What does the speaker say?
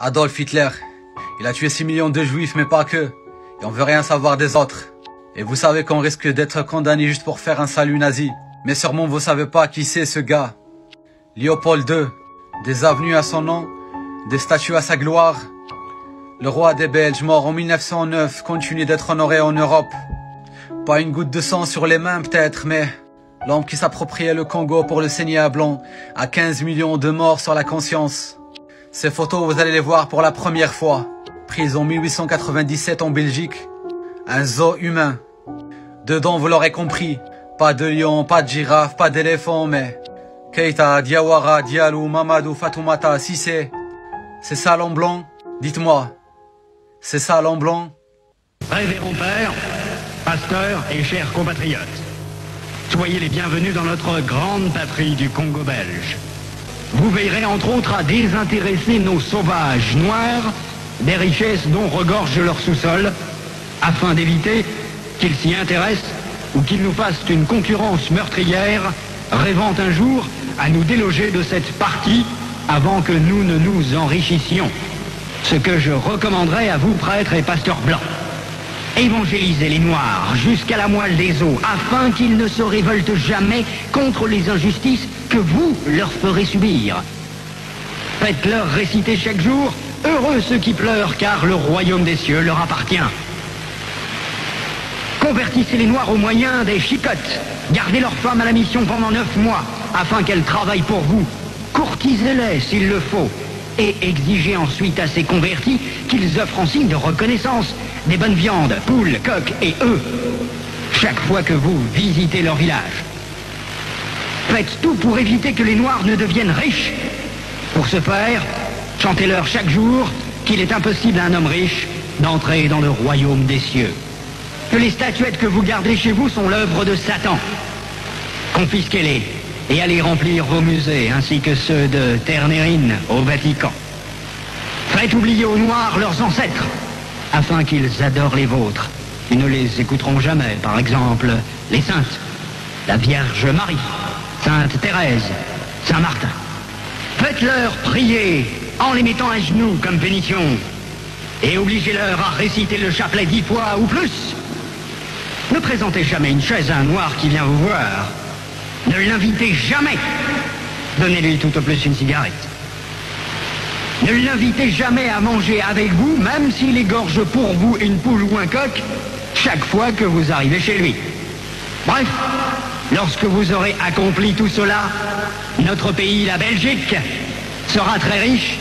Adolf Hitler, il a tué 6 millions de juifs, mais pas que. Et on veut rien savoir des autres. Et vous savez qu'on risque d'être condamné juste pour faire un salut nazi. Mais sûrement vous savez pas qui c'est ce gars. Léopold II, des avenues à son nom, des statues à sa gloire. Le roi des Belges, mort en 1909, continue d'être honoré en Europe. Pas une goutte de sang sur les mains peut-être, mais l'homme qui s'appropriait le Congo pour le saigner à blanc a 15 millions de morts sur la conscience. Ces photos, vous allez les voir pour la première fois. Prises en 1897 en Belgique. Un zoo humain. Dedans, vous l'aurez compris, pas de lion, pas de girafe, pas d'éléphant, mais Keita, Diawara, Diallo, Mamadou, Fatoumata, Cissé. C'est ça l'homme blanc? Dites-moi. C'est ça l'homme blanc? Révérend père, pasteur et chers compatriotes, soyez les bienvenus dans notre grande patrie du Congo belge. Vous veillerez entre autres à désintéresser nos sauvages noirs des richesses dont regorge leur sous-sol, afin d'éviter qu'ils s'y intéressent ou qu'ils nous fassent une concurrence meurtrière, rêvant un jour à nous déloger de cette partie avant que nous ne nous enrichissions. Ce que je recommanderais à vous, prêtres et pasteurs blancs. Évangélisez les Noirs jusqu'à la moelle des os, afin qu'ils ne se révoltent jamais contre les injustices que vous leur ferez subir. Faites-leur réciter chaque jour « Heureux ceux qui pleurent, car le royaume des cieux leur appartient ». Convertissez les Noirs au moyen des chicottes. Gardez leurs femmes à la mission pendant 9 mois, afin qu'elles travaillent pour vous. Courtisez-les s'il le faut. Et exigez ensuite à ces convertis qu'ils offrent en signe de reconnaissance des bonnes viandes, poules, coqs et œufs, chaque fois que vous visitez leur village. Faites tout pour éviter que les Noirs ne deviennent riches. Pour ce faire, chantez-leur chaque jour qu'il est impossible à un homme riche d'entrer dans le royaume des cieux. Que les statuettes que vous gardez chez vous sont l'œuvre de Satan. Confisquez-les et allez remplir vos musées, ainsi que ceux de Ternérine au Vatican. Faites oublier aux Noirs leurs ancêtres, afin qu'ils adorent les vôtres. Ils ne les écouteront jamais, par exemple, les saintes, la Vierge Marie, Sainte Thérèse, Saint Martin. Faites-leur prier en les mettant à genoux comme pénition, et obligez-leur à réciter le chapelet 10 fois ou plus. Ne présentez jamais une chaise à un Noir qui vient vous voir. Ne l'invitez jamais. Donnez-lui tout au plus une cigarette. Ne l'invitez jamais à manger avec vous, même s'il égorge pour vous une poule ou un coq, chaque fois que vous arrivez chez lui. Bref, lorsque vous aurez accompli tout cela, notre pays, la Belgique, sera très riche